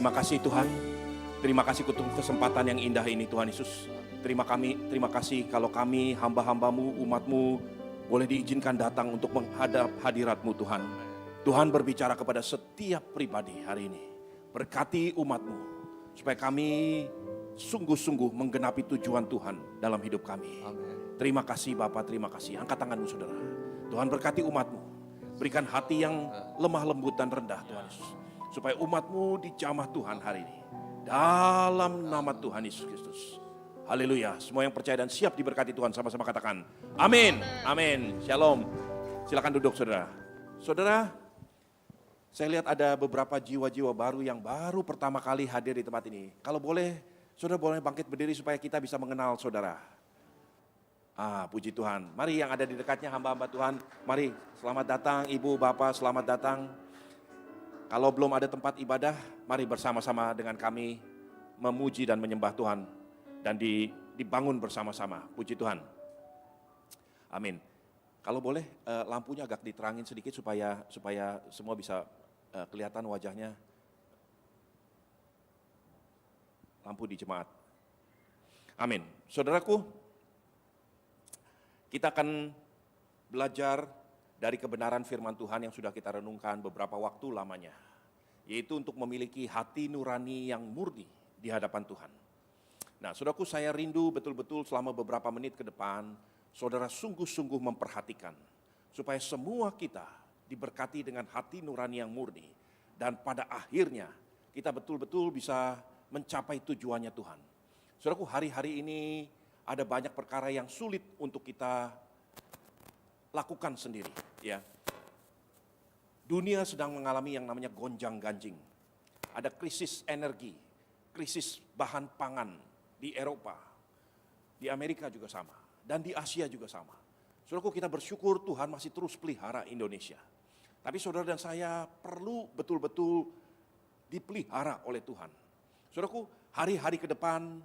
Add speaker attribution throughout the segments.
Speaker 1: Terima kasih Tuhan. Terima kasih untuk kesempatan yang indah ini Tuhan Yesus. Terima kasih kalau kami hamba-hambamu, umatmu boleh diizinkan datang untuk menghadap hadiratmu Tuhan. Tuhan berbicara kepada setiap pribadi hari ini. Berkati umatmu supaya kami sungguh-sungguh menggenapi tujuan Tuhan dalam hidup kami.
Speaker 2: Amin.
Speaker 1: Terima kasih Bapak, terima kasih. Angkat tanganmu saudara. Tuhan berkati umatmu. Berikan hati yang lemah lembut dan rendah Tuhan Yesus. Supaya umatmu dijamah Tuhan hari ini. Dalam nama Tuhan Yesus Kristus. Haleluya. Semua yang percaya dan siap diberkati Tuhan sama-sama katakan. Amin. Amin. Shalom. Silakan duduk saudara. Saudara, saya lihat ada beberapa jiwa-jiwa baru yang baru pertama kali hadir di tempat ini. Kalau boleh, saudara boleh bangkit berdiri supaya kita bisa mengenal saudara. Puji Tuhan. Mari yang ada di dekatnya hamba-hamba Tuhan. Mari selamat datang Ibu, Bapak, selamat datang. Kalau belum ada tempat ibadah, mari bersama-sama dengan kami memuji dan menyembah Tuhan. Dan dibangun bersama-sama. Puji Tuhan. Amin. Kalau boleh lampunya agak diterangin sedikit supaya semua bisa kelihatan wajahnya. Lampu di jemaat. Amin. Saudaraku, kita akan belajar dari kebenaran firman Tuhan yang sudah kita renungkan beberapa waktu lamanya. Yaitu untuk memiliki hati nurani yang murni di hadapan Tuhan. Nah, saudaraku, saya rindu betul-betul selama beberapa menit ke depan, saudara sungguh-sungguh memperhatikan. Supaya semua kita diberkati dengan hati nurani yang murni. Dan pada akhirnya kita betul-betul bisa mencapai tujuannya Tuhan. Saudaraku, hari-hari ini ada banyak perkara yang sulit untuk kita lakukan sendiri. Ya. Dunia sedang mengalami yang namanya gonjang-ganjing. Ada krisis energi, krisis bahan pangan di Eropa, di Amerika juga sama, dan di Asia juga sama. Saudaraku, kita bersyukur Tuhan masih terus pelihara Indonesia. Tapi saudara dan saya perlu betul-betul dipelihara oleh Tuhan. Saudaraku, hari-hari ke depan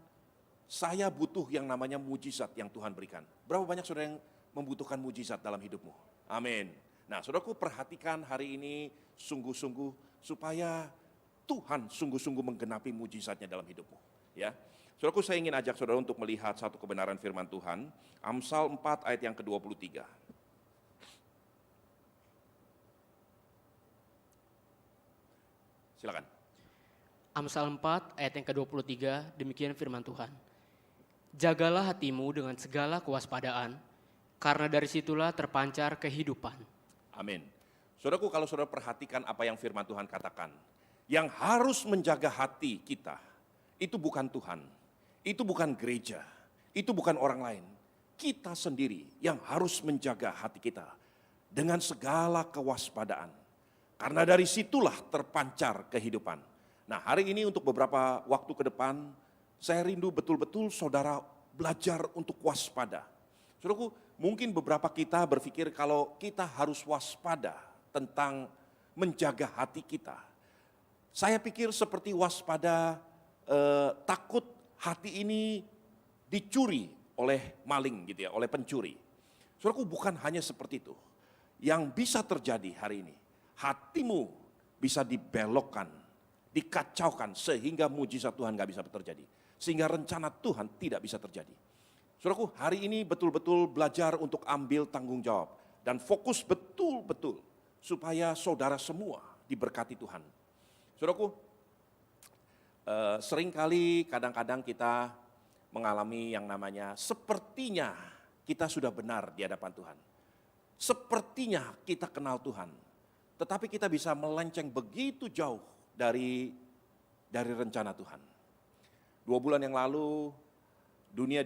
Speaker 1: saya butuh yang namanya mujizat yang Tuhan berikan. Berapa banyak saudara yang membutuhkan mujizat dalam hidupmu? Amin. Nah, saudaraku, perhatikan hari ini sungguh-sungguh supaya Tuhan sungguh-sungguh menggenapi mujizatnya dalam hidupmu. Ya. Saudaraku, saya ingin ajak saudara untuk melihat satu kebenaran firman Tuhan. Amsal 4 ayat yang ke-23. Silakan.
Speaker 3: Amsal 4 ayat yang ke-23, demikian firman Tuhan. Jagalah hatimu dengan segala kewaspadaan, karena dari situlah terpancar kehidupan.
Speaker 1: Amin. Saudaraku, kalau saudara perhatikan apa yang firman Tuhan katakan, yang harus menjaga hati kita, itu bukan Tuhan, itu bukan gereja, itu bukan orang lain. Kita sendiri yang harus menjaga hati kita dengan segala kewaspadaan. Karena dari situlah terpancar kehidupan. Nah, hari ini untuk beberapa waktu ke depan, saya rindu betul-betul saudara belajar untuk waspada. Saudaraku, mungkin beberapa kita berpikir kalau kita harus waspada tentang menjaga hati kita. Saya pikir seperti waspada takut hati ini dicuri oleh maling gitu ya, oleh pencuri. Saudaraku, bukan hanya seperti itu. Yang bisa terjadi hari ini, hatimu bisa dibelokkan, dikacaukan sehingga mujizat Tuhan gak bisa terjadi. Sehingga rencana Tuhan tidak bisa terjadi. Saudaraku, hari ini betul-betul belajar untuk ambil tanggung jawab. Dan fokus betul-betul supaya saudara semua diberkati Tuhan. Saudaraku, seringkali kadang-kadang kita mengalami yang namanya sepertinya kita sudah benar di hadapan Tuhan. Sepertinya kita kenal Tuhan. Tetapi kita bisa melenceng begitu jauh dari rencana Tuhan. 2 bulan yang lalu dunia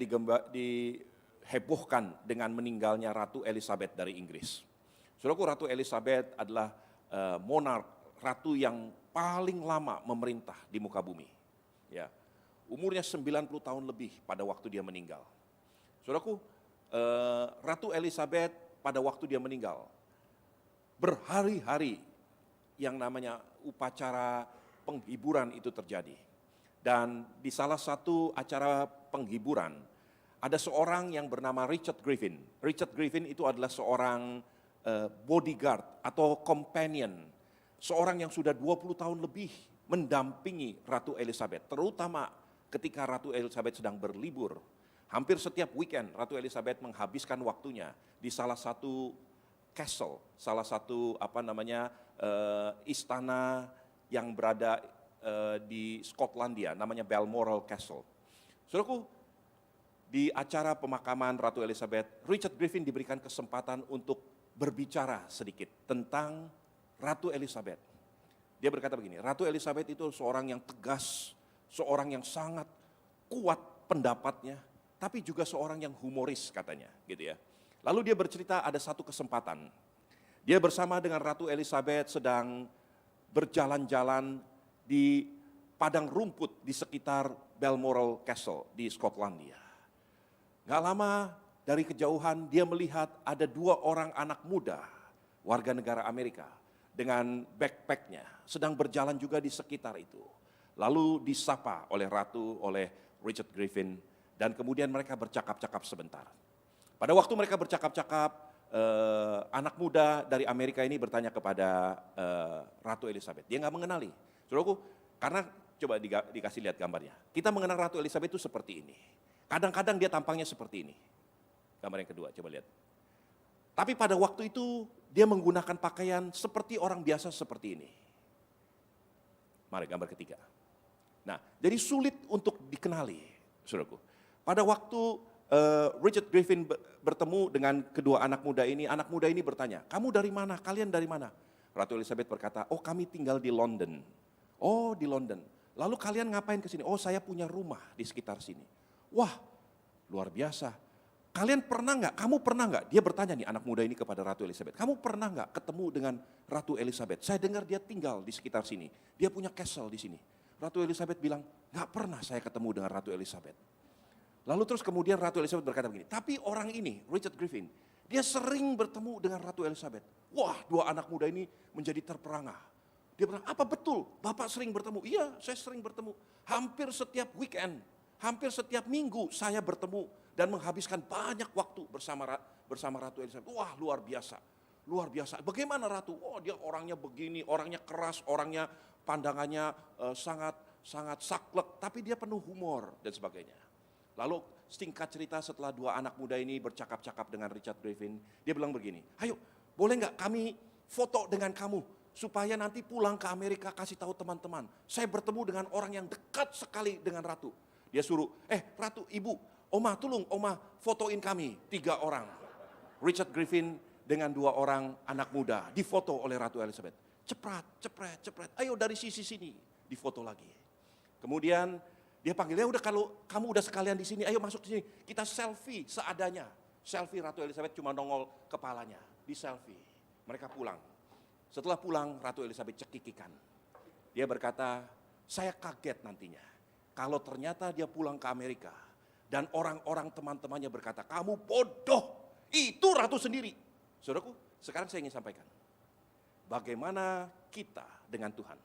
Speaker 1: dihebohkan dengan meninggalnya Ratu Elizabeth dari Inggris. Saudaraku, Ratu Elizabeth adalah monark, ratu yang paling lama memerintah di muka bumi. Ya. Umurnya 90 tahun lebih pada waktu dia meninggal. Saudaraku, Ratu Elizabeth pada waktu dia meninggal, berhari-hari yang namanya upacara penghiburan itu terjadi. Dan di salah satu acara penghiburan, ada seorang yang bernama Richard Griffin. Richard Griffin itu adalah seorang bodyguard atau companion. Seorang yang sudah 20 tahun lebih mendampingi Ratu Elizabeth, terutama ketika Ratu Elizabeth sedang berlibur. Hampir setiap weekend Ratu Elizabeth menghabiskan waktunya di salah satu castle, salah satu istana yang berada di Skotlandia, namanya Balmoral Castle. Saudaraku, di acara pemakaman Ratu Elizabeth, Richard Griffin diberikan kesempatan untuk berbicara sedikit tentang Ratu Elizabeth. Dia berkata begini, Ratu Elizabeth itu seorang yang tegas, seorang yang sangat kuat pendapatnya, tapi juga seorang yang humoris katanya, gitu ya. Lalu dia bercerita ada satu kesempatan, dia bersama dengan Ratu Elizabeth sedang berjalan-jalan di padang rumput di sekitar Balmoral Castle di Skotlandia. Gak lama dari kejauhan dia melihat ada 2 orang anak muda warga negara Amerika dengan backpacknya sedang berjalan juga di sekitar itu. Lalu disapa oleh Ratu, oleh Richard Griffin, dan kemudian mereka bercakap-cakap sebentar. Pada waktu mereka bercakap-cakap, anak muda dari Amerika ini bertanya kepada Ratu Elizabeth. Dia nggak mengenali. Saudaraku, karena coba dikasih lihat gambarnya. Kita mengenal Ratu Elizabeth itu seperti ini. Kadang-kadang dia tampangnya seperti ini. Gambar yang kedua, coba lihat. Tapi pada waktu itu dia menggunakan pakaian seperti orang biasa seperti ini. Mari gambar ketiga. Nah, jadi sulit untuk dikenali, saudaraku. Pada waktu Richard Griffin bertemu dengan kedua anak muda ini bertanya, kamu dari mana? Kalian dari mana? Ratu Elizabeth berkata, oh kami tinggal di London. Oh di London. Lalu kalian ngapain ke sini? Oh saya punya rumah di sekitar sini. Wah luar biasa. Kamu pernah nggak? Dia bertanya nih anak muda ini kepada Ratu Elizabeth. Kamu pernah nggak ketemu dengan Ratu Elizabeth? Saya dengar dia tinggal di sekitar sini. Dia punya castle di sini. Ratu Elizabeth bilang, nggak pernah saya ketemu dengan Ratu Elizabeth. Lalu terus kemudian Ratu Elizabeth berkata begini, tapi orang ini, Richard Griffin, dia sering bertemu dengan Ratu Elizabeth. Wah, 2 anak muda ini menjadi terperangah. Dia bilang, apa betul Bapak sering bertemu? Iya, saya sering bertemu. Hampir setiap weekend, hampir setiap minggu saya bertemu dan menghabiskan banyak waktu bersama Ratu Elizabeth. Wah, luar biasa. Luar biasa. Bagaimana Ratu? Oh, dia orangnya begini, orangnya keras, orangnya pandangannya sangat saklek, tapi dia penuh humor dan sebagainya. Lalu singkat cerita setelah 2 anak muda ini bercakap-cakap dengan Richard Griffin, dia bilang begini, ayo boleh nggak kami foto dengan kamu, supaya nanti pulang ke Amerika kasih tahu teman-teman, saya bertemu dengan orang yang dekat sekali dengan Ratu. Dia suruh, Ratu, Ibu, Oma tolong, Oma fotoin kami, 3 orang. Richard Griffin dengan 2 orang anak muda difoto oleh Ratu Elizabeth. Cepret, ayo dari sisi sini, difoto lagi. Kemudian dia panggil, ya udah kalau kamu udah sekalian di sini, ayo masuk ke sini, kita selfie seadanya. Selfie Ratu Elizabeth cuma nongol kepalanya, di selfie. Mereka pulang. Setelah pulang, Ratu Elizabeth cekikikan. Dia berkata, saya kaget nantinya, kalau ternyata dia pulang ke Amerika, dan orang-orang teman-temannya berkata, kamu bodoh, itu Ratu sendiri. Saudaraku, sekarang saya ingin sampaikan. Bagaimana kita dengan Tuhan?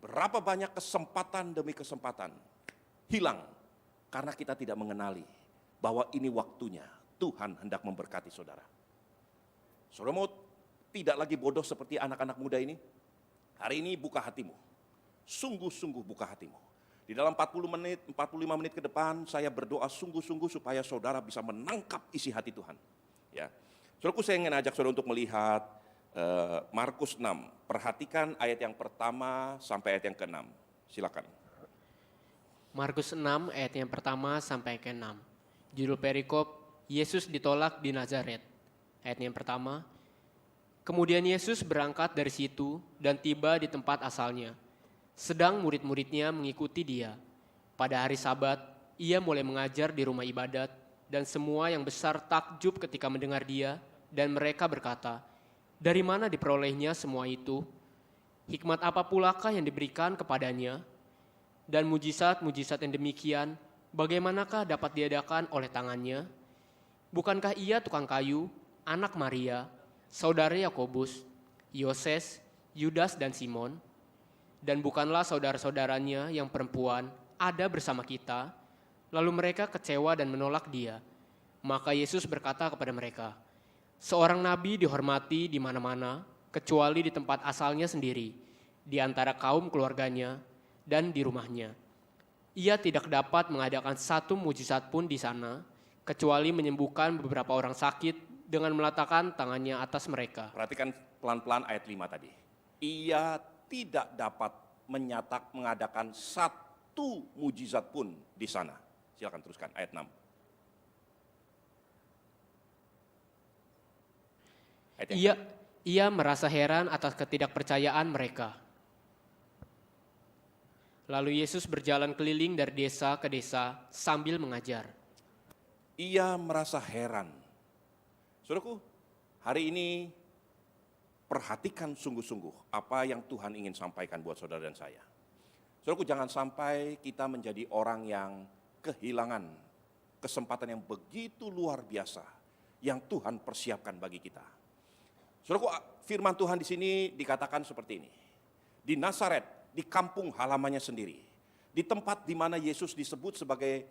Speaker 1: Berapa banyak kesempatan demi kesempatan hilang karena kita tidak mengenali bahwa ini waktunya Tuhan hendak memberkati saudara. Saudara mau tidak lagi bodoh seperti anak-anak muda ini? Hari ini buka hatimu. Sungguh-sungguh buka hatimu. Di dalam 45 menit ke depan saya berdoa sungguh-sungguh supaya saudara bisa menangkap isi hati Tuhan. Ya. Saudaraku, saya ingin ajak saudara untuk melihat Markus 6. Perhatikan ayat yang pertama sampai ayat yang ke-6. Silakan.
Speaker 3: Markus 6 ayat yang pertama sampai ke-6. Judul perikop, Yesus ditolak di Nazaret. Ayat yang pertama, kemudian Yesus berangkat dari situ dan tiba di tempat asalnya. Sedang murid-muridnya mengikuti dia. Pada hari Sabat, ia mulai mengajar di rumah ibadat dan semua yang besar takjub ketika mendengar dia dan mereka berkata, dari mana diperolehnya semua itu? Hikmat apa pulakah yang diberikan kepadanya? Dan mujizat-mujizat yang demikian, bagaimanakah dapat diadakan oleh tangannya? Bukankah ia tukang kayu, anak Maria, saudara Yakobus, Yoses, Yudas dan Simon? Dan bukanlah saudara-saudaranya yang perempuan ada bersama kita? Lalu mereka kecewa dan menolak dia. Maka Yesus berkata kepada mereka, seorang nabi dihormati di mana-mana, kecuali di tempat asalnya sendiri, di antara kaum keluarganya dan di rumahnya. Ia tidak dapat mengadakan satu mujizat pun di sana, kecuali menyembuhkan beberapa orang sakit dengan meletakkan tangannya atas mereka.
Speaker 1: Perhatikan pelan-pelan ayat 5 tadi. Ia tidak dapat mengadakan satu mujizat pun di sana. Silakan teruskan ayat 6. Ayat yang
Speaker 3: Ia merasa heran atas ketidakpercayaan mereka. Lalu Yesus berjalan keliling dari desa ke desa sambil mengajar.
Speaker 1: Ia merasa heran. Saudaraku, hari ini perhatikan sungguh-sungguh apa yang Tuhan ingin sampaikan buat saudara dan saya. Saudaraku, jangan sampai kita menjadi orang yang kehilangan kesempatan yang begitu luar biasa yang Tuhan persiapkan bagi kita. Saudaraku, firman Tuhan di sini dikatakan seperti ini. Di Nazaret, di kampung halamannya sendiri, di tempat di mana Yesus disebut sebagai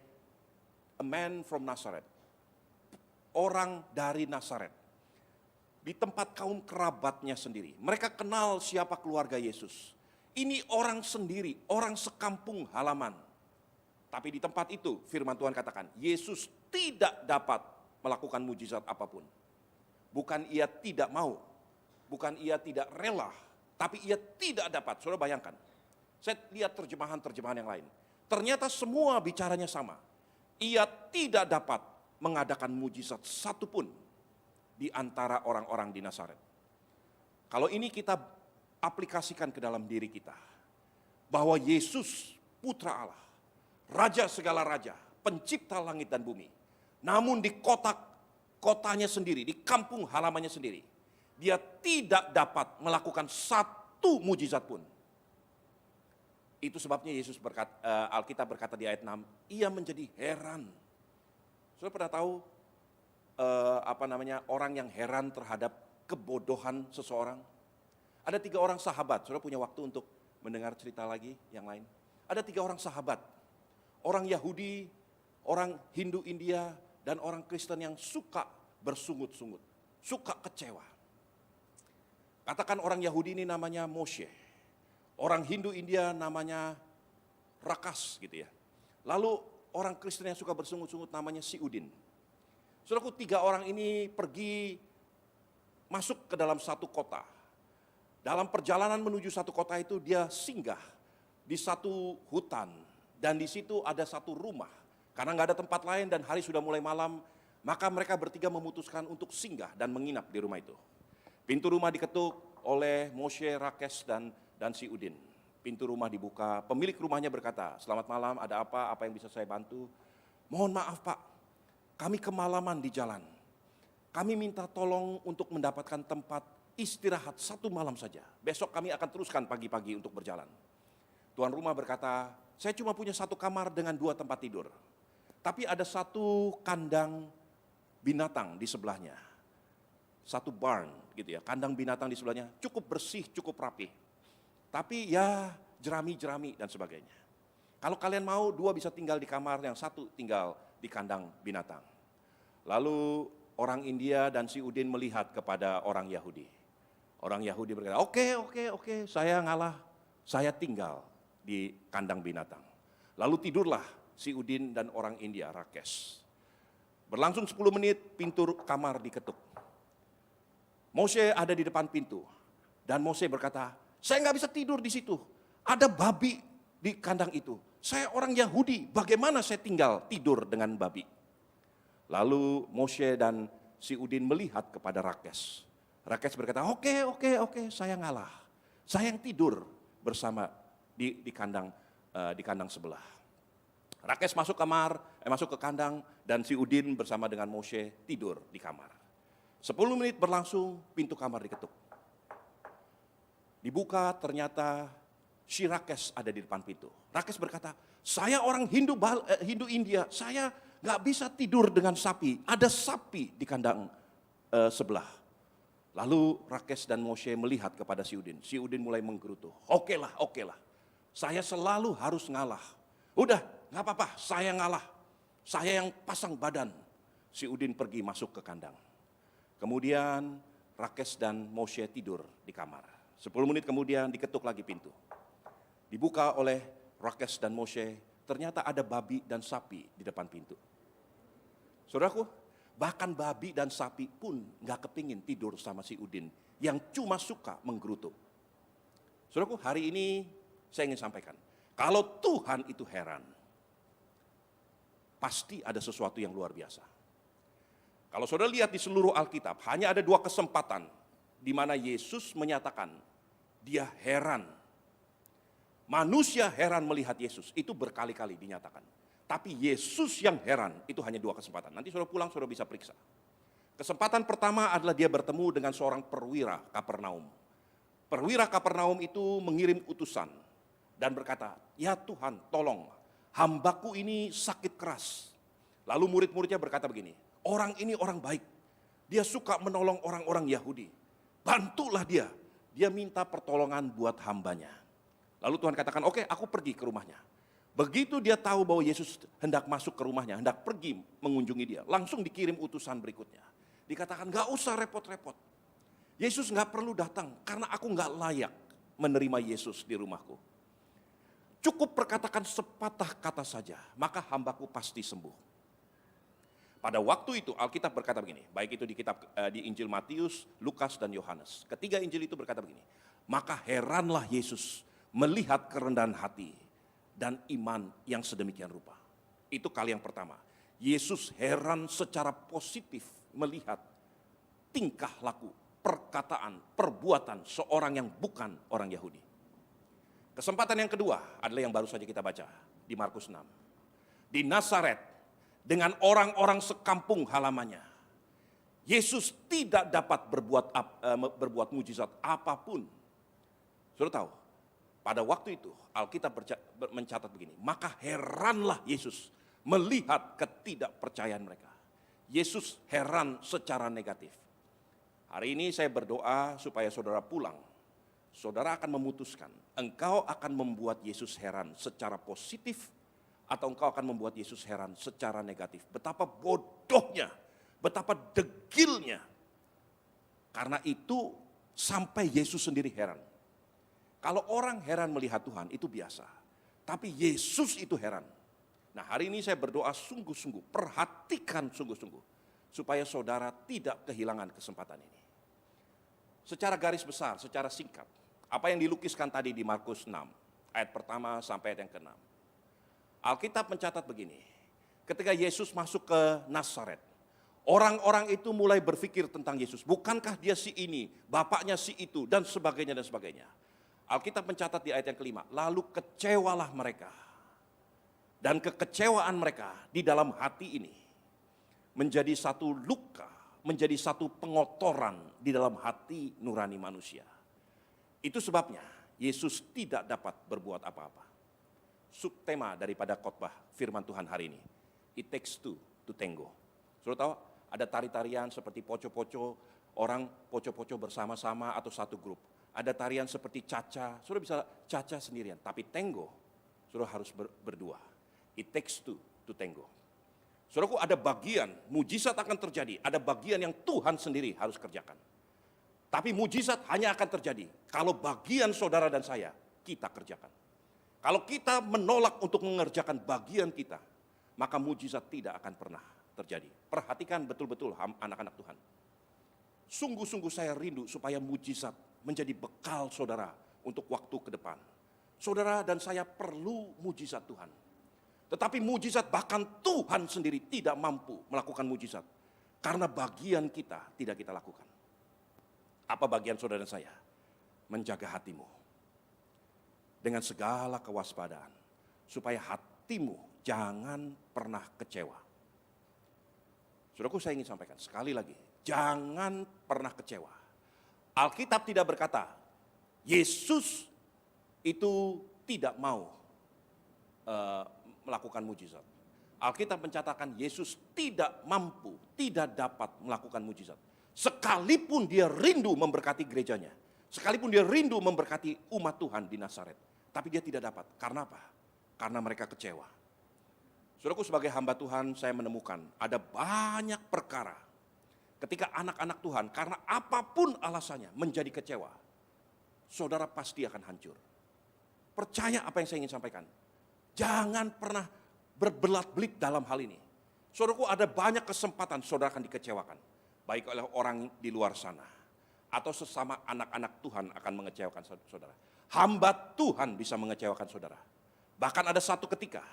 Speaker 1: a man from Nazareth, orang dari Nazaret, di tempat kaum kerabatnya sendiri. Mereka kenal siapa keluarga Yesus. Ini orang sendiri, orang sekampung halaman. Tapi di tempat itu firman Tuhan katakan, Yesus tidak dapat melakukan mujizat apapun. Bukan ia tidak mau, bukan ia tidak rela, tapi ia tidak dapat. Saudara bayangkan, saya lihat terjemahan-terjemahan yang lain. Ternyata semua bicaranya sama. Ia tidak dapat mengadakan mujizat satupun di antara orang-orang di Nazaret. Kalau ini kita aplikasikan ke dalam diri kita, bahwa Yesus putra Allah, raja segala raja, pencipta langit dan bumi, namun di kotanya sendiri, di kampung halamannya sendiri, dia tidak dapat melakukan satu mujizat pun. Itu sebabnya Yesus Alkitab berkata di ayat 6, ia menjadi heran. Saudara pernah tahu orang yang heran terhadap kebodohan seseorang? Ada 3 orang sahabat, saudara punya waktu untuk mendengar cerita lagi yang lain. Ada 3 orang sahabat, orang Yahudi, orang Hindu India, dan orang Kristen yang suka bersungut-sungut, suka kecewa. Katakan orang Yahudi ini namanya Moshe, orang Hindu India namanya Rakas gitu ya. Lalu orang Kristen yang suka bersungut-sungut namanya Si Udin. Saudaraku, 3 orang ini pergi masuk ke dalam satu kota. Dalam perjalanan menuju satu kota itu dia singgah di satu hutan. Dan di situ ada satu rumah. Karena nggak ada tempat lain dan hari sudah mulai malam, maka mereka bertiga memutuskan untuk singgah dan menginap di rumah itu. Pintu rumah diketuk oleh Moshe, Rakes, dan Si Udin. Pintu rumah dibuka, pemilik rumahnya berkata, selamat malam, ada apa yang bisa saya bantu? Mohon maaf Pak, kami kemalaman di jalan. Kami minta tolong untuk mendapatkan tempat istirahat 1 malam saja. Besok kami akan teruskan pagi-pagi untuk berjalan. Tuan rumah berkata, saya cuma punya 1 kamar dengan 2 tempat tidur. Tapi ada 1 kandang binatang di sebelahnya. 1 barn gitu ya, kandang binatang di sebelahnya cukup bersih, cukup rapi. Tapi ya jerami-jerami dan sebagainya. Kalau kalian mau 2 bisa tinggal di kamar, yang 1 tinggal di kandang binatang. Lalu orang India dan Si Udin melihat kepada orang Yahudi. Orang Yahudi berkata, oke, saya ngalah, saya tinggal di kandang binatang. Lalu tidurlah Si Udin dan orang India, Rakes. Berlangsung 10 menit, pintu kamar diketuk. Moshe ada di depan pintu. Dan Moshe berkata, saya nggak bisa tidur di situ. Ada babi di kandang itu. Saya orang Yahudi, bagaimana saya tinggal tidur dengan babi? Lalu Moshe dan Si Udin melihat kepada Rakes. Rakes berkata, oke, saya ngalah. Saya yang tidur bersama di kandang sebelah. Rakes masuk ke kandang, dan Si Udin bersama dengan Moshe tidur di kamar. 10 menit berlangsung, pintu kamar diketuk. Dibuka, ternyata si Rakes ada di depan pintu. Rakes berkata, saya orang Hindu India, saya nggak bisa tidur dengan sapi. Ada sapi di kandang sebelah. Lalu Rakes dan Moshe melihat kepada Si Udin. Si Udin mulai menggerutu. Oke lah. Saya selalu harus ngalah. Udah, nggak apa-apa, saya ngalah. Saya yang pasang badan. Si Udin pergi masuk ke kandang. Kemudian Rakes dan Moshe tidur di kamar. 10 menit kemudian diketuk lagi pintu. Dibuka oleh Rakes dan Moshe, ternyata ada babi dan sapi di depan pintu. Saudaraku, bahkan babi dan sapi pun gak kepingin tidur sama si Udin yang cuma suka menggerutu. Saudaraku, hari ini saya ingin sampaikan, kalau Tuhan itu heran, pasti ada sesuatu yang luar biasa. Kalau saudara lihat di seluruh Alkitab, hanya ada 2 kesempatan di mana Yesus menyatakan dia heran. Manusia heran melihat Yesus, itu berkali-kali dinyatakan. Tapi Yesus yang heran, itu hanya 2 kesempatan. Nanti saudara pulang, saudara bisa periksa. Kesempatan pertama adalah dia bertemu dengan seorang perwira Kapernaum. Perwira Kapernaum itu mengirim utusan dan berkata, ya Tuhan tolong, hambaku ini sakit keras. Lalu murid-muridnya berkata begini, orang ini orang baik, dia suka menolong orang-orang Yahudi. Bantulah dia, dia minta pertolongan buat hambanya. Lalu Tuhan katakan, oke, aku pergi ke rumahnya. Begitu dia tahu bahwa Yesus hendak masuk ke rumahnya, hendak pergi mengunjungi dia, langsung dikirim utusan berikutnya. Dikatakan, gak usah repot-repot. Yesus gak perlu datang, karena aku gak layak menerima Yesus di rumahku. Cukup perkatakan sepatah kata saja, maka hambaku pasti sembuh. Pada waktu itu Alkitab berkata begini, baik itu di Injil Matius, Lukas, dan Yohanes. Ketiga Injil itu berkata begini, maka heranlah Yesus melihat kerendahan hati dan iman yang sedemikian rupa. Itu kali yang pertama. Yesus heran secara positif melihat tingkah laku, perkataan, perbuatan seorang yang bukan orang Yahudi. Kesempatan yang kedua adalah yang baru saja kita baca di Markus 6. Di Nazaret, dengan orang-orang sekampung halamannya, Yesus tidak dapat berbuat mujizat apapun. Saudara tahu, pada waktu itu Alkitab mencatat begini, maka heranlah Yesus melihat ketidakpercayaan mereka. Yesus heran secara negatif. Hari ini saya berdoa supaya saudara pulang. Saudara akan memutuskan, engkau akan membuat Yesus heran secara positif, atau engkau akan membuat Yesus heran secara negatif. Betapa bodohnya, betapa degilnya. Karena itu sampai Yesus sendiri heran. Kalau orang heran melihat Tuhan itu biasa. Tapi Yesus itu heran. Nah, hari ini saya berdoa sungguh-sungguh, perhatikan sungguh-sungguh. Supaya saudara tidak kehilangan kesempatan ini. Secara garis besar, secara singkat. Apa yang dilukiskan tadi di Markus 6, ayat pertama sampai ayat yang ke-6. Alkitab mencatat begini, ketika Yesus masuk ke Nazaret, orang-orang itu mulai berpikir tentang Yesus. Bukankah dia si ini, bapaknya si itu, dan sebagainya dan sebagainya. Alkitab mencatat di ayat yang ke-5, lalu kecewalah mereka. Dan kekecewaan mereka di dalam hati ini menjadi satu luka, menjadi satu pengotoran di dalam hati nurani manusia. Itu sebabnya Yesus tidak dapat berbuat apa-apa. Subtema daripada khotbah firman Tuhan hari ini. It takes two to tango. Saudara tahu ada tari-tarian seperti poco-poco, orang poco-poco bersama-sama atau satu grup. Ada tarian seperti caca, saudara bisa caca sendirian. Tapi tango, saudara harus berdua. It takes two to tango. Saudaraku, ada bagian mujizat akan terjadi, ada bagian yang Tuhan sendiri harus kerjakan. Tapi mujizat hanya akan terjadi kalau bagian saudara dan saya kita kerjakan. Kalau kita menolak untuk mengerjakan bagian kita, maka mujizat tidak akan pernah terjadi. Perhatikan betul-betul anak-anak Tuhan. Sungguh-sungguh saya rindu supaya mujizat menjadi bekal saudara untuk waktu ke depan. Saudara dan saya perlu mujizat Tuhan. Tetapi mujizat bahkan Tuhan sendiri tidak mampu melakukan mujizat. Karena bagian kita tidak kita lakukan. Apa bagian saudara dan saya? Menjaga hatimu. Dengan segala kewaspadaan. Supaya hatimu jangan pernah kecewa. Saudaraku, saya ingin sampaikan sekali lagi. Jangan pernah kecewa. Alkitab tidak berkata, Yesus itu tidak mau melakukan mujizat. Alkitab mencatatkan Yesus tidak mampu, tidak dapat melakukan mujizat. Sekalipun dia rindu memberkati gerejanya. Sekalipun dia rindu memberkati umat Tuhan di Nazaret. Tapi dia tidak dapat. Karena apa? Karena mereka kecewa. Saudaraku, sebagai hamba Tuhan saya menemukan ada banyak perkara. Ketika anak-anak Tuhan karena apapun alasannya menjadi kecewa. saudara pasti akan hancur. Percaya apa yang saya ingin sampaikan. Jangan pernah berbelat-belit dalam hal ini. Saudaraku, ada banyak kesempatan saudara akan dikecewakan. Baik oleh orang di luar sana. Atau sesama anak-anak Tuhan akan mengecewakan saudara. Hamba Tuhan bisa mengecewakan saudara. Bahkan ada satu ketika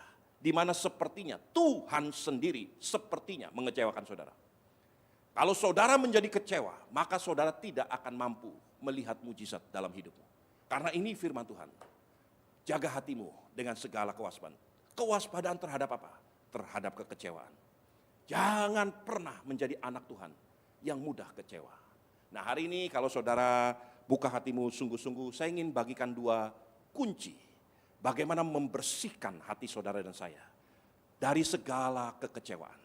Speaker 1: di mana sepertinya Tuhan sendiri sepertinya mengecewakan saudara. Kalau saudara menjadi kecewa, maka saudara tidak akan mampu melihat mujizat dalam hidupmu. Karena ini firman Tuhan. Jaga hatimu dengan segala kewaspadaan. Kewaspadaan terhadap apa? Terhadap kekecewaan. Jangan pernah menjadi anak Tuhan yang mudah kecewa. Nah, hari ini kalau saudara buka hatimu sungguh-sungguh, saya ingin bagikan 2 kunci. Bagaimana membersihkan hati saudara dan saya dari segala kekecewaan.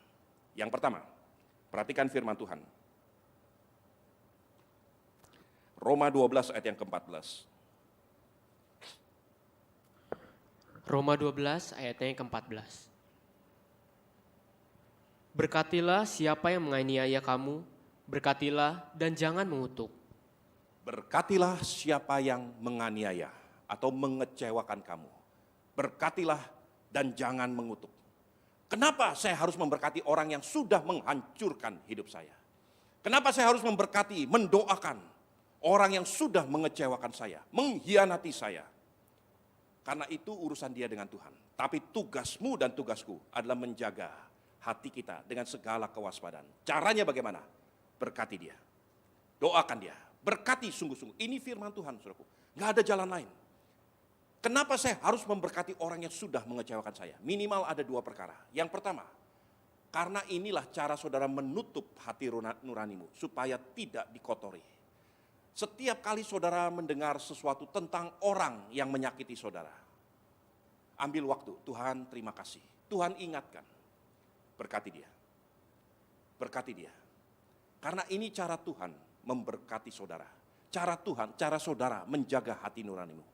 Speaker 1: Yang pertama, perhatikan firman Tuhan. Roma 12 ayat yang ke-14.
Speaker 3: Roma 12 ayatnya yang ke-14. Berkatilah siapa yang menganiaya kamu, berkatilah dan jangan mengutuk.
Speaker 1: Berkatilah siapa yang menganiaya atau mengecewakan kamu. Berkatilah dan jangan mengutuk. Kenapa saya harus memberkati orang yang sudah menghancurkan hidup saya? Kenapa saya harus memberkati, mendoakan orang yang sudah mengecewakan saya, mengkhianati saya? Karena itu urusan dia dengan Tuhan. Tapi tugasmu dan tugasku adalah menjaga hati kita dengan segala kewaspadaan. Caranya bagaimana? Berkati dia. Doakan dia. Berkati sungguh-sungguh. Ini firman Tuhan, saudaraku. Nggak ada jalan lain. Kenapa saya harus memberkati orang yang sudah mengecewakan saya? Minimal ada 2 perkara. Yang pertama, karena inilah cara saudara menutup hati nuranimu supaya tidak dikotori. Setiap kali saudara mendengar sesuatu tentang orang yang menyakiti saudara, ambil waktu, Tuhan terima kasih. Tuhan ingatkan, berkati dia. Berkati dia. Karena ini cara Tuhan memberkati saudara. Cara saudara menjaga hati nuranimu.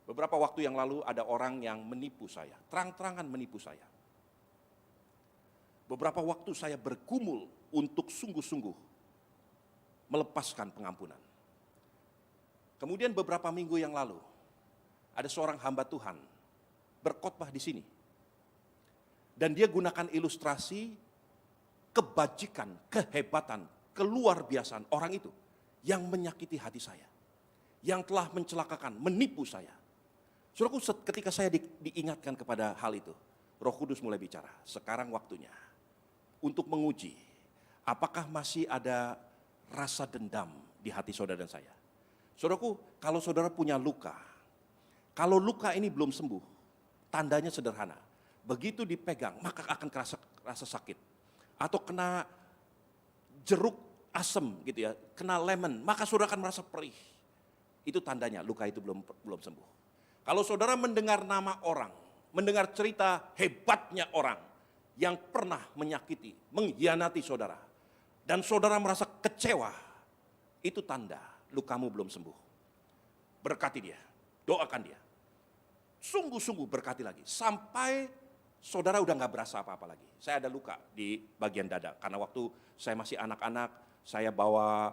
Speaker 1: Beberapa waktu yang lalu ada orang yang menipu saya, terang-terangan menipu saya. Beberapa waktu saya bergumul untuk sungguh-sungguh melepaskan pengampunan. Kemudian beberapa minggu yang lalu, ada seorang hamba Tuhan berkhotbah di sini. Dan dia gunakan ilustrasi kebajikan, kehebatan, keluar biasaan orang itu yang menyakiti hati saya. Yang telah mencelakakan, menipu saya. Saudaraku, ketika saya diingatkan kepada hal itu, Roh Kudus mulai bicara, sekarang waktunya untuk menguji apakah masih ada rasa dendam di hati saudara dan saya. Saudaraku, kalau saudara punya luka, kalau luka ini belum sembuh, tandanya sederhana. Begitu dipegang, maka akan rasa sakit. Atau kena jeruk asem gitu ya, kena lemon, maka saudara akan merasa perih. Itu tandanya luka itu belum sembuh. Kalau saudara mendengar nama orang, mendengar cerita hebatnya orang yang pernah menyakiti, mengkhianati saudara, dan saudara merasa kecewa, itu tanda lukamu belum sembuh. Berkati dia, doakan dia. Sungguh-sungguh berkati lagi, sampai saudara udah gak berasa apa-apa lagi. Saya ada luka di bagian dada, karena waktu saya masih anak-anak, saya bawa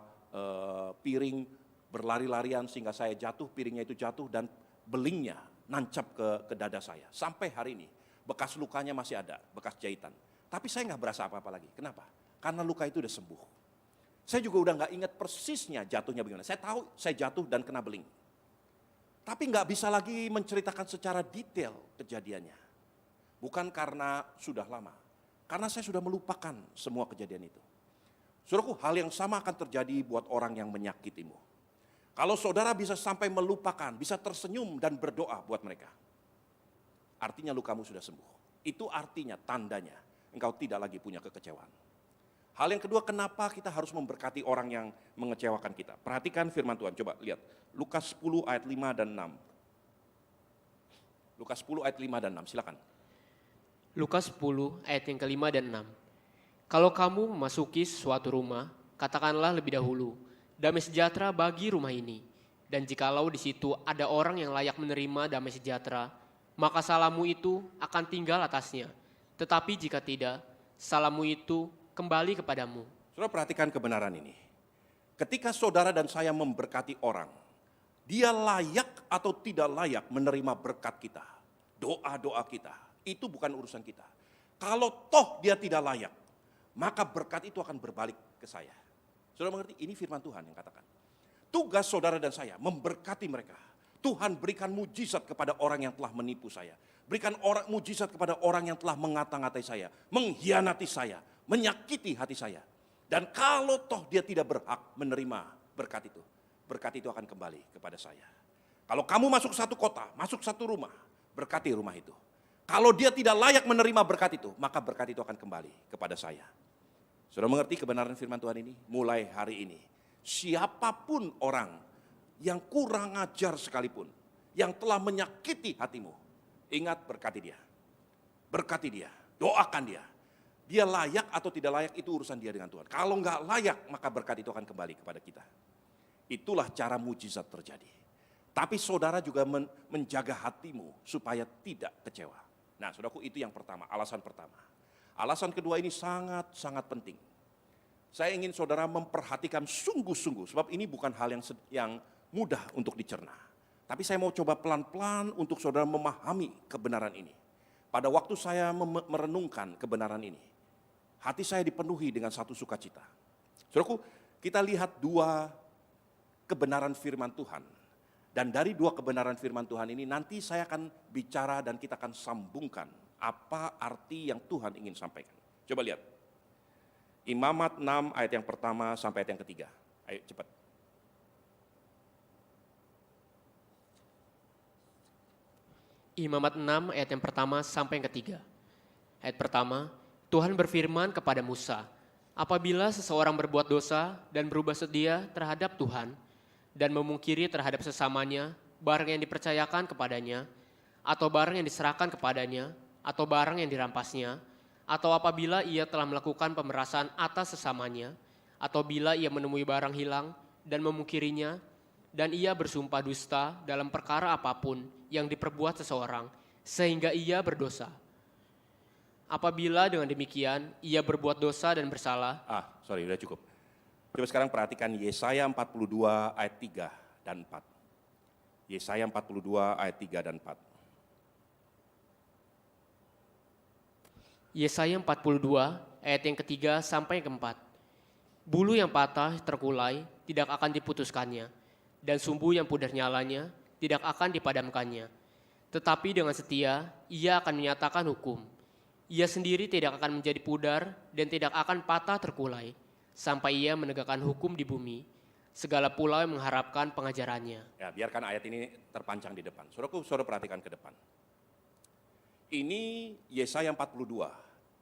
Speaker 1: piring berlari-larian sehingga saya jatuh, piringnya itu jatuh dan belingnya nancap ke dada saya. Sampai hari ini, bekas lukanya masih ada, bekas jahitan. Tapi saya gak berasa apa-apa lagi, kenapa? Karena luka itu udah sembuh. Saya juga udah gak ingat persisnya jatuhnya bagaimana. Saya tahu saya jatuh dan kena beling. Tapi gak bisa lagi menceritakan secara detail kejadiannya. Bukan karena sudah lama. Karena saya sudah melupakan semua kejadian itu. Saudaraku, hal yang sama akan terjadi buat orang yang menyakitimu. Kalau saudara bisa sampai melupakan, bisa tersenyum dan berdoa buat mereka, artinya lukamu sudah sembuh. Itu artinya, tandanya, engkau tidak lagi punya kekecewaan. Hal yang kedua, kenapa kita harus memberkati orang yang mengecewakan kita? Perhatikan firman Tuhan, coba lihat. Lukas 10 ayat 5 dan 6. Lukas 10 ayat 5 dan 6, silakan.
Speaker 3: Lukas 10 ayat yang ke-5 dan 6. Kalau kamu memasuki suatu rumah, katakanlah lebih dahulu, damai sejahtera bagi rumah ini. Dan jikalau di situ ada orang yang layak menerima damai sejahtera, maka salammu itu akan tinggal atasnya. Tetapi jika tidak, salammu itu kembali kepadamu.
Speaker 1: Saudara perhatikan kebenaran ini. Ketika saudara dan saya memberkati orang, Dia layak atau tidak layak menerima berkat kita, doa-doa kita. Itu bukan urusan kita. Kalau toh dia tidak layak, maka berkat itu akan berbalik ke saya. Saudara mengerti? Ini firman Tuhan yang katakan. Tugas saudara dan saya memberkati mereka. Tuhan berikan mujizat kepada orang yang telah menipu saya. Berikan mujizat kepada orang yang telah mengata-ngatai saya, mengkhianati saya, menyakiti hati saya. Dan kalau toh dia tidak berhak menerima berkat itu akan kembali kepada saya. Kalau kamu masuk satu kota, masuk satu rumah, berkati rumah itu. Kalau dia tidak layak menerima berkat itu, maka berkat itu akan kembali kepada saya. Sudah mengerti kebenaran firman Tuhan ini? Mulai hari ini, siapapun orang yang kurang ajar sekalipun, yang telah menyakiti hatimu, ingat berkati dia. Berkati dia, doakan dia. Dia layak atau tidak layak itu urusan dia dengan Tuhan. Kalau nggak layak, maka berkat itu akan kembali kepada kita. Itulah cara mujizat terjadi. Tapi saudara juga menjaga hatimu supaya tidak kecewa. Nah, saudaraku, itu yang pertama, alasan pertama. Alasan kedua ini sangat-sangat penting. Saya ingin saudara memperhatikan sungguh-sungguh, sebab ini bukan hal yang mudah untuk dicerna. Tapi saya mau coba pelan-pelan untuk saudara memahami kebenaran ini. Pada waktu saya merenungkan kebenaran ini, hati saya dipenuhi dengan satu sukacita. Saudaraku, kita lihat dua kebenaran firman Tuhan. Dan dari dua kebenaran firman Tuhan ini nanti saya akan bicara dan kita akan sambungkan apa arti yang Tuhan ingin sampaikan. Coba lihat. Imamat 6 ayat yang pertama sampai ayat yang ketiga. Ayo cepat.
Speaker 3: Imamat 6 ayat yang pertama sampai yang ketiga. Ayat pertama, Tuhan berfirman kepada Musa, apabila seseorang berbuat dosa dan berubah setia terhadap Tuhan, dan memungkiri terhadap sesamanya barang yang dipercayakan kepadanya, atau barang yang diserahkan kepadanya, atau barang yang dirampasnya, atau apabila ia telah melakukan pemerasan atas sesamanya, atau bila ia menemui barang hilang dan memungkirinya, dan ia bersumpah dusta dalam perkara apapun yang diperbuat seseorang, sehingga ia berdosa. Apabila dengan demikian ia berbuat dosa dan bersalah.
Speaker 1: Udah cukup. Coba sekarang perhatikan Yesaya 42 ayat 3 dan 4. Yesaya 42 ayat 3 dan 4.
Speaker 3: Yesaya 42 ayat yang ketiga sampai yang keempat. Bulu yang patah terkulai tidak akan diputuskannya, dan sumbu yang pudar nyalanya tidak akan dipadamkannya. Tetapi dengan setia ia akan menyatakan hukum. Ia sendiri tidak akan menjadi pudar dan tidak akan patah terkulai, sampai ia menegakkan hukum di bumi, segala pulau yang mengharapkan pengajarannya.
Speaker 1: Ya, biarkan ayat ini terpancang di depan. Saudara perhatikan ke depan. Ini Yesaya 42,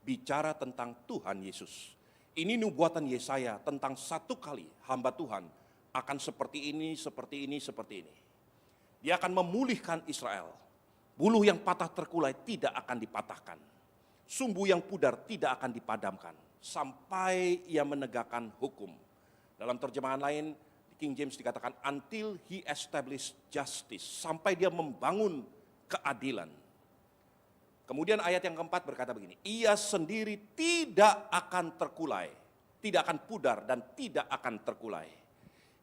Speaker 1: bicara tentang Tuhan Yesus. Ini nubuatan Yesaya tentang satu kali hamba Tuhan akan seperti ini, seperti ini, seperti ini. Dia akan memulihkan Israel. Buluh yang patah terkulai tidak akan dipatahkan. Sumbu yang pudar tidak akan dipadamkan. Sampai ia menegakkan hukum. Dalam terjemahan lain, King James dikatakan, until he established justice. Sampai dia membangun keadilan. Kemudian ayat yang keempat berkata begini, ia sendiri tidak akan terkulai, tidak akan pudar dan tidak akan terkulai.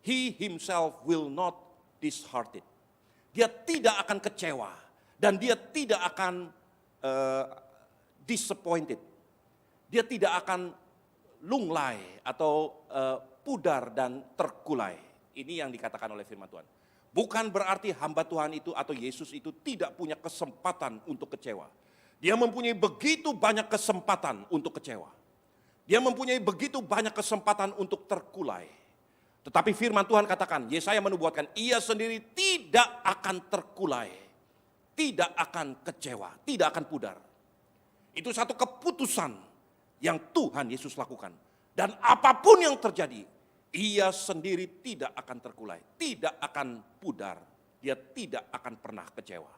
Speaker 1: He himself will not disheartened. Dia tidak akan kecewa dan dia tidak akan disappointed. Dia tidak akan lunglai atau pudar dan terkulai. Ini yang dikatakan oleh firman Tuhan. Bukan berarti hamba Tuhan itu atau Yesus itu tidak punya kesempatan untuk kecewa. Dia mempunyai begitu banyak kesempatan untuk kecewa. Dia mempunyai begitu banyak kesempatan untuk terkulai. Tetapi firman Tuhan katakan, Yesaya menubuatkan, ia sendiri tidak akan terkulai. Tidak akan kecewa, tidak akan pudar. Itu satu keputusan yang Tuhan Yesus lakukan. Dan apapun yang terjadi, ia sendiri tidak akan terkulai, tidak akan pudar, dia tidak akan pernah kecewa.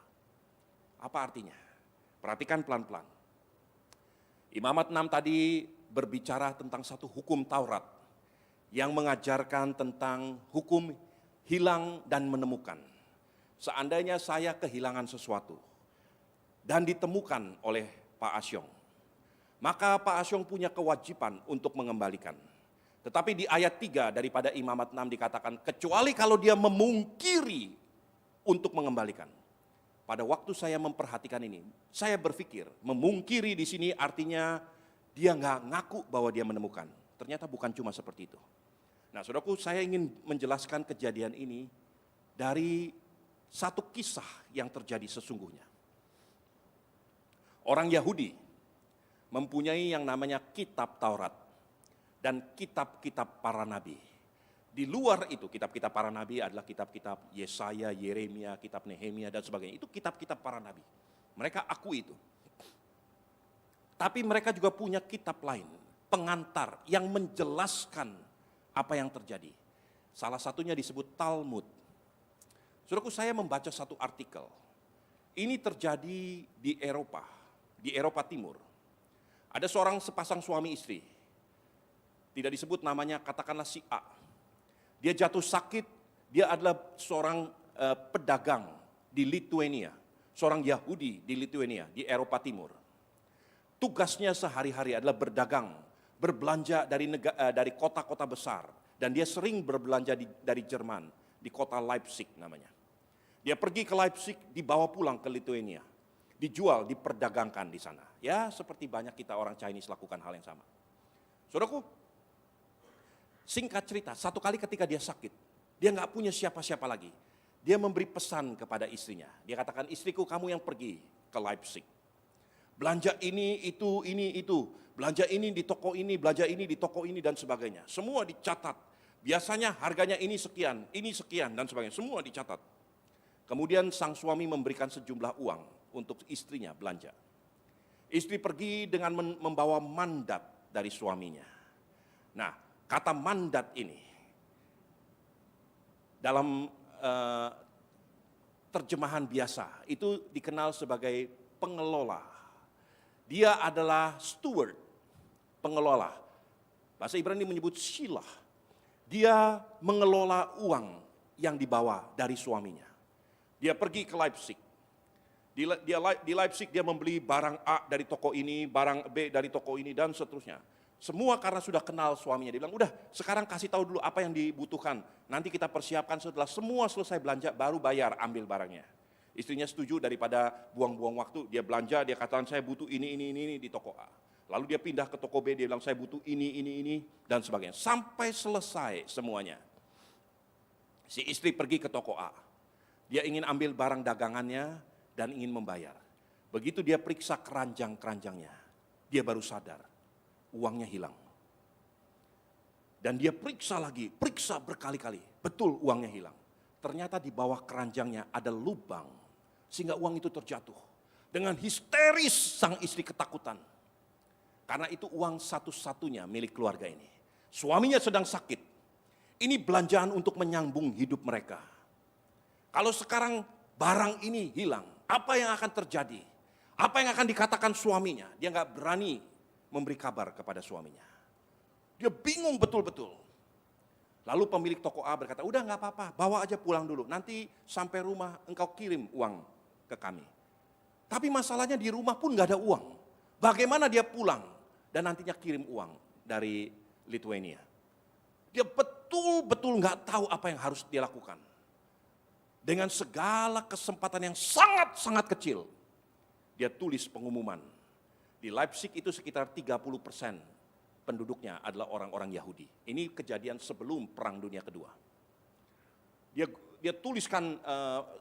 Speaker 1: Apa artinya? Perhatikan pelan-pelan. Imamat 6 tadi berbicara tentang satu hukum Taurat yang mengajarkan tentang hukum hilang dan menemukan. Seandainya saya kehilangan sesuatu dan ditemukan oleh Pak Asyong, maka Pak Asyong punya kewajiban untuk mengembalikan. Tetapi di ayat 3 daripada Imamat 6 dikatakan, kecuali kalau dia memungkiri untuk mengembalikan. Pada waktu saya memperhatikan ini, saya berpikir memungkiri di sini artinya dia nggak ngaku bahwa dia menemukan. Ternyata bukan cuma seperti itu. Nah, saudaraku, saya ingin menjelaskan kejadian ini dari satu kisah yang terjadi sesungguhnya. Orang Yahudi mempunyai yang namanya kitab Taurat dan kitab-kitab para nabi. Di luar itu, kitab-kitab para nabi adalah kitab-kitab Yesaya, Yeremia, kitab Nehemia dan sebagainya. Itu kitab-kitab para nabi. Mereka akui itu. Tapi mereka juga punya kitab lain, pengantar yang menjelaskan apa yang terjadi. Salah satunya disebut Talmud. Saudaraku, saya membaca satu artikel. Ini terjadi di Eropa Timur. Ada seorang sepasang suami istri. Tidak disebut namanya, katakanlah si A. Dia jatuh sakit, dia adalah seorang pedagang di Lithuania. Seorang Yahudi di Lithuania, di Eropa Timur. Tugasnya sehari-hari adalah berdagang, berbelanja dari kota-kota besar. Dan dia sering berbelanja dari Jerman, di kota Leipzig namanya. Dia pergi ke Leipzig, dibawa pulang ke Lithuania. Dijual, diperdagangkan di sana. Ya, seperti banyak kita orang Chinese lakukan hal yang sama. Saudaraku, singkat cerita, satu kali ketika dia sakit, dia nggak punya siapa-siapa lagi. Dia memberi pesan kepada istrinya. Dia katakan, istriku, kamu yang pergi ke Leipzig. Belanja ini, itu. Belanja ini di toko ini, belanja ini di toko ini, dan sebagainya. Semua dicatat. Biasanya harganya ini sekian, dan sebagainya. Semua dicatat. Kemudian sang suami memberikan sejumlah uang untuk istrinya belanja. Istri pergi dengan membawa mandat dari suaminya. Nah, kata mandat ini dalam terjemahan biasa itu dikenal sebagai pengelola. Dia adalah steward, pengelola. Bahasa Ibrani menyebut shilah. Dia mengelola uang yang dibawa dari suaminya. Dia pergi ke Leipzig. Di Leipzig dia membeli barang A dari toko ini, barang B dari toko ini, dan seterusnya. Semua karena sudah kenal suaminya. Dia bilang, udah sekarang kasih tahu dulu apa yang dibutuhkan. Nanti kita persiapkan setelah semua selesai belanja, baru bayar, ambil barangnya. Istrinya setuju daripada buang-buang waktu. Dia belanja, dia katakan saya butuh ini di toko A. Lalu dia pindah ke toko B, dia bilang saya butuh ini, dan sebagainya. Sampai selesai semuanya. Si istri pergi ke toko A. Dia ingin ambil barang dagangannya dan ingin membayar. Begitu dia periksa keranjang-keranjangnya, dia baru sadar uangnya hilang. Dan dia periksa lagi, periksa berkali-kali, betul uangnya hilang. Ternyata di bawah keranjangnya ada lubang, sehingga uang itu terjatuh. Dengan histeris sang istri ketakutan. Karena itu uang satu-satunya milik keluarga ini. Suaminya sedang sakit. Ini belanjaan untuk menyambung hidup mereka. Kalau sekarang barang ini hilang, apa yang akan terjadi? Apa yang akan dikatakan suaminya? Dia nggak berani memberi kabar kepada suaminya. Dia bingung betul-betul. Lalu pemilik toko A berkata, udah nggak apa-apa, bawa aja pulang dulu. Nanti sampai rumah engkau kirim uang ke kami. Tapi masalahnya di rumah pun nggak ada uang. Bagaimana dia pulang dan nantinya kirim uang dari Lithuania? Dia betul-betul nggak tahu apa yang harus dia lakukan. Dengan segala kesempatan yang sangat-sangat kecil, dia tulis pengumuman. Di Leipzig itu sekitar 30% penduduknya adalah orang-orang Yahudi. Ini kejadian sebelum Perang Dunia Kedua. Dia tuliskan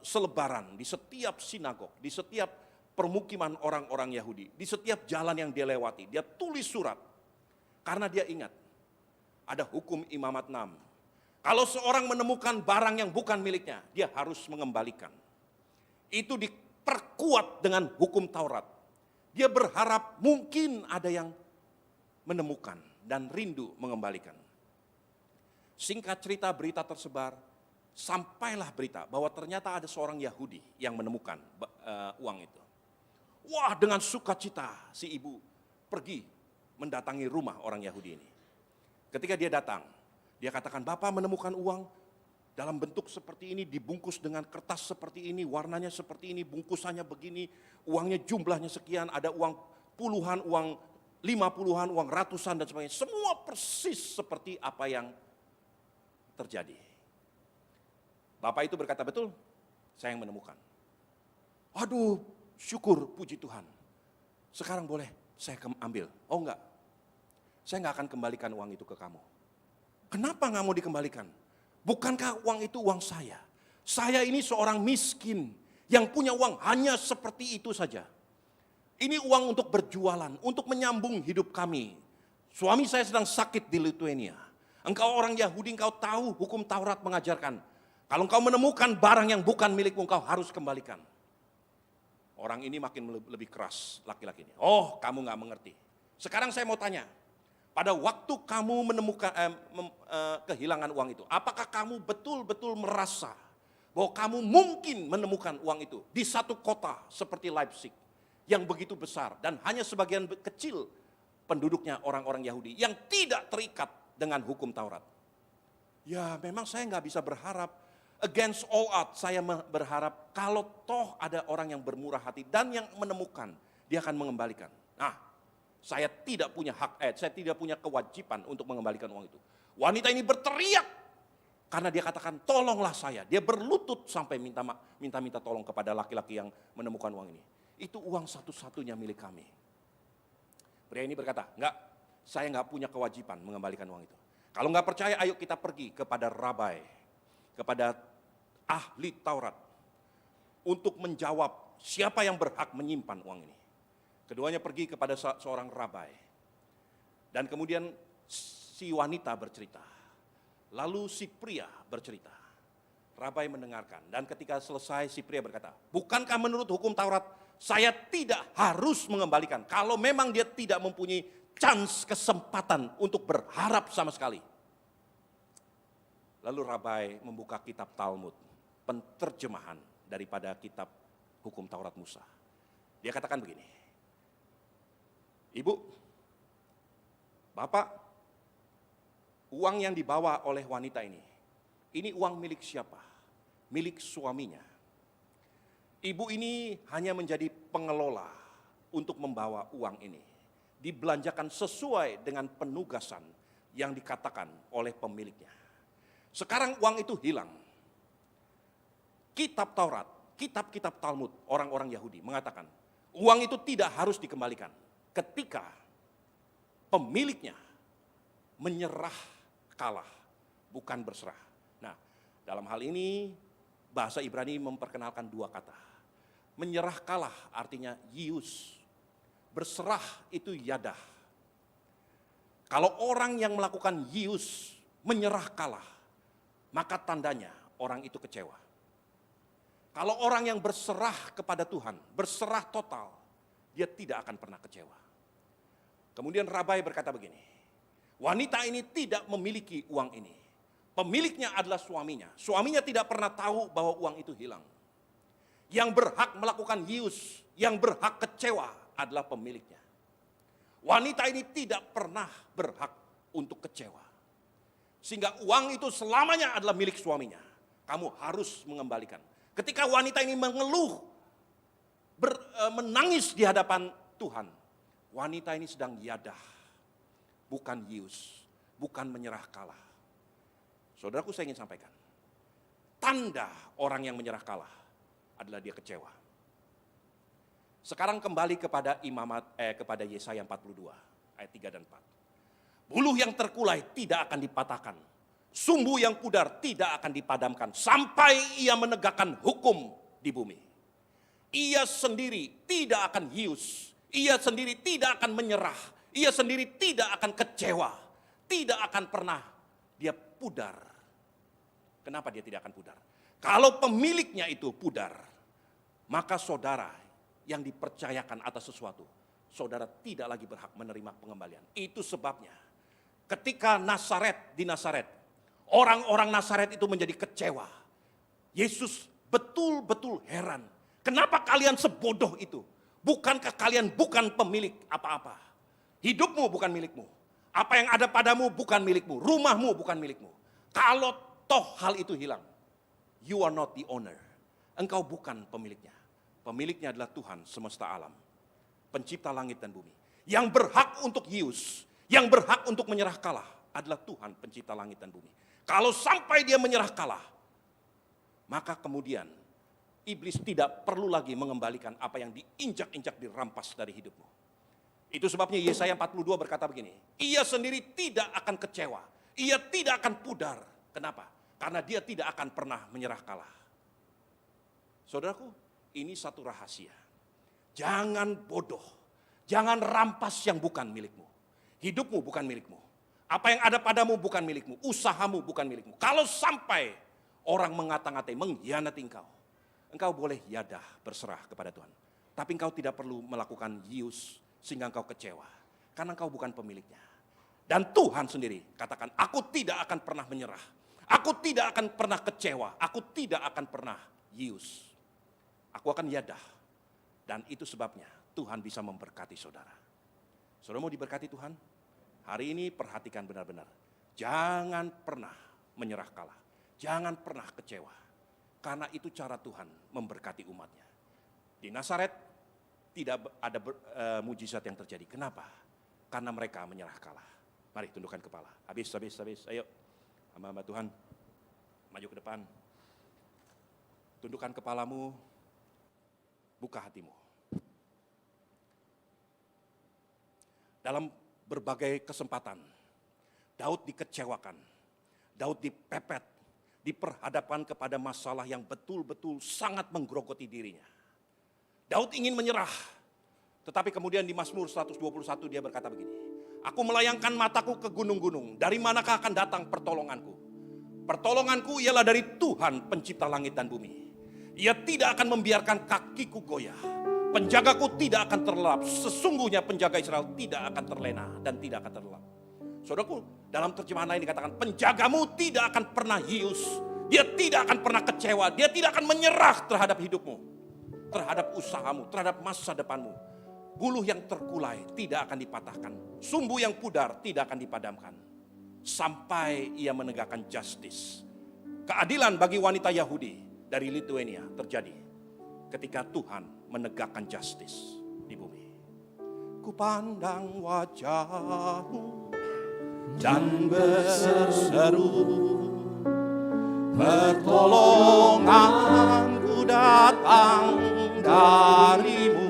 Speaker 1: selebaran di setiap sinagog, di setiap permukiman orang-orang Yahudi, di setiap jalan yang dia lewati. Dia tulis surat, karena dia ingat, ada hukum Imamat 6. Kalau seorang menemukan barang yang bukan miliknya, dia harus mengembalikan. Itu diperkuat dengan hukum Taurat. Dia berharap mungkin ada yang menemukan dan rindu mengembalikan. Singkat cerita, berita tersebar, sampailah berita bahwa ternyata ada seorang Yahudi yang menemukan uang itu. Wah, dengan sukacita si ibu pergi mendatangi rumah orang Yahudi ini. Ketika dia datang, dia katakan, Bapak menemukan uang dalam bentuk seperti ini, dibungkus dengan kertas seperti ini, warnanya seperti ini, bungkusannya begini, uangnya jumlahnya sekian, ada uang puluhan, uang 50-an, uang ratusan dan sebagainya. Semua persis seperti apa yang terjadi. Bapak itu berkata, betul, saya yang menemukan. Aduh, syukur, puji Tuhan. Sekarang boleh saya ambil. Oh enggak, saya enggak akan kembalikan uang itu ke kamu. Kenapa enggak mau dikembalikan? Bukankah uang itu uang saya? Saya ini seorang miskin yang punya uang hanya seperti itu saja. Ini uang untuk berjualan, untuk menyambung hidup kami. Suami saya sedang sakit di Lithuania. Engkau orang Yahudi, engkau tahu hukum Taurat mengajarkan. Kalau engkau menemukan barang yang bukan milikmu, engkau harus kembalikan. Orang ini makin lebih keras, laki-laki ini. Oh, kamu gak mengerti. Sekarang saya mau tanya, pada waktu kamu menemukan kehilangan uang itu, apakah kamu betul-betul merasa bahwa kamu mungkin menemukan uang itu di satu kota seperti Leipzig yang begitu besar dan hanya sebagian kecil penduduknya orang-orang Yahudi yang tidak terikat dengan hukum Taurat? Ya memang saya nggak bisa berharap against all odds. Saya berharap kalau toh ada orang yang bermurah hati dan yang menemukan, dia akan mengembalikan. Nah, saya tidak punya saya tidak punya kewajiban untuk mengembalikan uang itu. Wanita ini berteriak karena dia katakan, tolonglah saya. Dia berlutut sampai minta tolong kepada laki-laki yang menemukan uang ini. Itu uang satu-satunya milik kami. Pria ini berkata, enggak, saya enggak punya kewajiban mengembalikan uang itu. Kalau enggak percaya, ayo kita pergi kepada rabai, kepada ahli Taurat, untuk menjawab siapa yang berhak menyimpan uang ini. Keduanya pergi kepada seorang rabai. Dan kemudian si wanita bercerita. Lalu si pria bercerita. Rabai mendengarkan. Dan ketika selesai si pria berkata, bukankah menurut hukum Taurat saya tidak harus mengembalikan kalau memang dia tidak mempunyai kesempatan untuk berharap sama sekali. Lalu Rabai membuka kitab Talmud, penterjemahan daripada kitab hukum Taurat Musa. Dia katakan begini, Ibu, Bapak, uang yang dibawa oleh wanita ini uang milik siapa? Milik suaminya. Ibu ini hanya menjadi pengelola untuk membawa uang ini. Dibelanjakan sesuai dengan penugasan yang dikatakan oleh pemiliknya. Sekarang uang itu hilang. Kitab Taurat, kitab-kitab Talmud, orang-orang Yahudi mengatakan, uang itu tidak harus dikembalikan ketika pemiliknya menyerah kalah, bukan berserah. Nah, dalam hal ini bahasa Ibrani memperkenalkan dua kata. Menyerah kalah artinya yius. Berserah itu yadah. Kalau orang yang melakukan yius, menyerah kalah, maka tandanya orang itu kecewa. Kalau orang yang berserah kepada Tuhan, berserah total, dia tidak akan pernah kecewa. Kemudian Rabai berkata begini, wanita ini tidak memiliki uang ini. Pemiliknya adalah suaminya. Suaminya tidak pernah tahu bahwa uang itu hilang. Yang berhak melakukan yius, yang berhak kecewa adalah pemiliknya. Wanita ini tidak pernah berhak untuk kecewa. Sehingga uang itu selamanya adalah milik suaminya. Kamu harus mengembalikan. Ketika wanita ini mengeluh, menangis di hadapan Tuhan, wanita ini sedang yadah, bukan yius, bukan menyerah kalah. Saudaraku, saya ingin sampaikan, tanda orang yang menyerah kalah adalah dia kecewa. Sekarang kembali kepada kepada Yesaya 42 ayat 3 dan 4. Buluh yang terkulai tidak akan dipatahkan, sumbu yang pudar tidak akan dipadamkan sampai ia menegakkan hukum di bumi. Ia sendiri tidak akan hius, ia sendiri tidak akan menyerah, ia sendiri tidak akan kecewa, tidak akan pernah dia pudar. Kenapa dia tidak akan pudar? Kalau pemiliknya itu pudar, maka saudara yang dipercayakan atas sesuatu, saudara tidak lagi berhak menerima pengembalian. Itu sebabnya ketika di Nazaret, orang-orang Nazaret itu menjadi kecewa. Yesus betul-betul heran. Kenapa kalian sebodoh itu? Bukankah kalian bukan pemilik apa-apa? Hidupmu bukan milikmu. Apa yang ada padamu bukan milikmu. Rumahmu bukan milikmu. Kalau toh hal itu hilang, you are not the owner. Engkau bukan pemiliknya. Pemiliknya adalah Tuhan semesta alam, pencipta langit dan bumi. Yang berhak untuk hius, yang berhak untuk menyerah kalah adalah Tuhan pencipta langit dan bumi. Kalau sampai dia menyerah kalah, maka kemudian iblis tidak perlu lagi mengembalikan apa yang diinjak-injak, dirampas dari hidupmu. Itu sebabnya Yesaya 42 berkata begini, ia sendiri tidak akan kecewa, ia tidak akan pudar. Kenapa? Karena dia tidak akan pernah menyerah kalah. Saudaraku, ini satu rahasia. Jangan bodoh, jangan rampas yang bukan milikmu. Hidupmu bukan milikmu. Apa yang ada padamu bukan milikmu, usahamu bukan milikmu. Kalau sampai orang mengata-ngatai, mengkhianati engkau boleh yadah berserah kepada Tuhan. Tapi engkau tidak perlu melakukan yius sehingga engkau kecewa. Karena engkau bukan pemiliknya. Dan Tuhan sendiri katakan, aku tidak akan pernah menyerah. Aku tidak akan pernah kecewa. Aku tidak akan pernah yius. Aku akan yadah. Dan itu sebabnya Tuhan bisa memberkati saudara. Saudara mau diberkati Tuhan? Hari ini perhatikan benar-benar. Jangan pernah menyerah kalah. Jangan pernah kecewa. Karena itu cara Tuhan memberkati umatnya. Di Nazaret tidak ada mujizat yang terjadi. Kenapa? Karena mereka menyerah kalah. Mari tundukkan kepala. Habis. Ayo, hamba-hamba Tuhan, maju ke depan. Tundukkan kepalamu, buka hatimu. Dalam berbagai kesempatan, Daud dikecewakan, Daud dipepet, diperhadapkan kepada masalah yang betul-betul sangat menggerogoti dirinya. Daud ingin menyerah, tetapi kemudian di Mazmur 121 dia berkata begini, aku melayangkan mataku ke gunung-gunung, dari manakah akan datang pertolonganku? Pertolonganku ialah dari Tuhan pencipta langit dan bumi. Ia tidak akan membiarkan kakiku goyah. Penjagaku tidak akan terlelap. Sesungguhnya penjaga Israel tidak akan terlena dan tidak akan terlelap. Saudaraku, dalam terjemahan lain dikatakan penjagamu tidak akan pernah hius. Dia tidak akan pernah kecewa. Dia tidak akan menyerah terhadap hidupmu, terhadap usahamu, terhadap masa depanmu. Buluh yang terkulai tidak akan dipatahkan. Sumbu yang pudar tidak akan dipadamkan. Sampai ia menegakkan justice. Keadilan bagi wanita Yahudi dari Lithuania terjadi ketika Tuhan menegakkan justice di bumi. Ku pandang wajahmu dan berseru, pertolonganku datang darimu.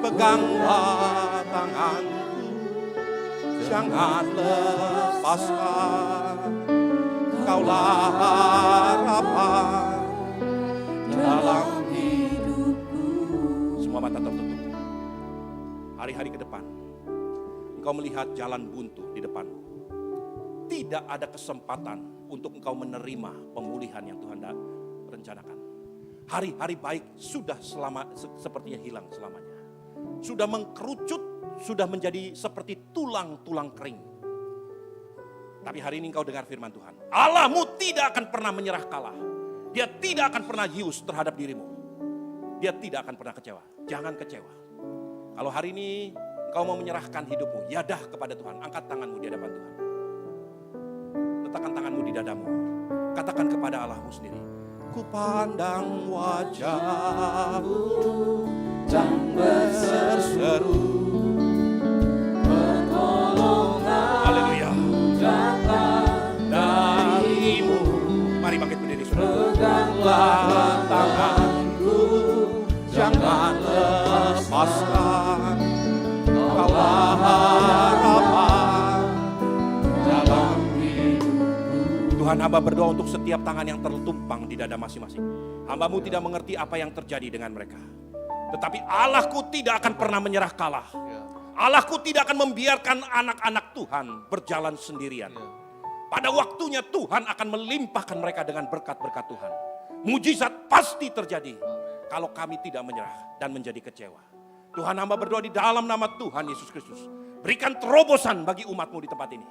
Speaker 1: Peganglah tanganku, jangan lepaskan. Kaulah harapan dalam hidupku. Semua mata tertutup. Hari-hari ke depan, engkau melihat jalan buntu di depanmu. Tidak ada kesempatan untuk engkau menerima pemulihan yang Tuhan rencanakan. Hari-hari baik sudah sepertinya hilang selamanya. Sudah mengkerucut, sudah menjadi seperti tulang-tulang kering. Tapi hari ini engkau dengar firman Tuhan. Allahmu tidak akan pernah menyerah kalah. Dia tidak akan pernah hius terhadap dirimu. Dia tidak akan pernah kecewa. Jangan kecewa. Kalau hari ini engkau mau menyerahkan hidupmu, yadah kepada Tuhan. Angkat tanganmu di hadapan Tuhan. Letakkan tanganmu di dadamu. Katakan kepada Allahmu sendiri. Ku pandang wajahmu dan berseru. Haleluya. Darimu. Mari bangkit berdiri saudara. Peganglah tanganku, jangan lepaskan. Kaulah harapan dalam hidupku. Tuhan, hamba berdoa untuk setiap tangan yang tertumpang di dada masing-masing. Hambamu tidak mengerti apa yang terjadi dengan mereka. Tetapi Allahku tidak akan pernah menyerah kalah. Allahku tidak akan membiarkan anak-anak Tuhan berjalan sendirian. Pada waktunya Tuhan akan melimpahkan mereka dengan berkat-berkat Tuhan. Mujizat pasti terjadi kalau kami tidak menyerah dan menjadi kecewa. Tuhan, hamba berdoa di dalam nama Tuhan Yesus Kristus. Berikan terobosan bagi umatmu di tempat ini.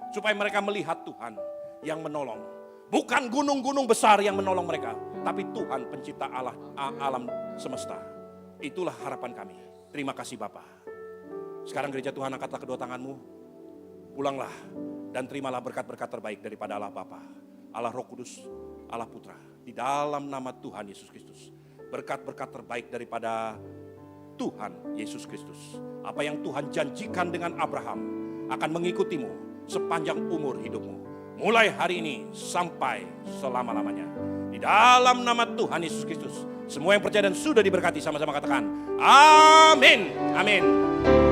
Speaker 1: Supaya mereka melihat Tuhan yang menolong. Bukan gunung-gunung besar yang menolong mereka. Tapi Tuhan pencipta alam semesta. Itulah harapan kami. Terima kasih Bapa. Sekarang gereja Tuhan, angkatlah kedua tanganmu. Pulanglah dan terimalah berkat-berkat terbaik daripada Allah Bapa, Allah Roh Kudus, Allah Putra. Di dalam nama Tuhan Yesus Kristus. Berkat-berkat terbaik daripada Tuhan Yesus Kristus. Apa yang Tuhan janjikan dengan Abraham akan mengikutimu sepanjang umur hidupmu. Mulai hari ini sampai selama-lamanya. Di dalam nama Tuhan Yesus Kristus. Semua yang percaya dan sudah diberkati sama-sama katakan amin. Amin.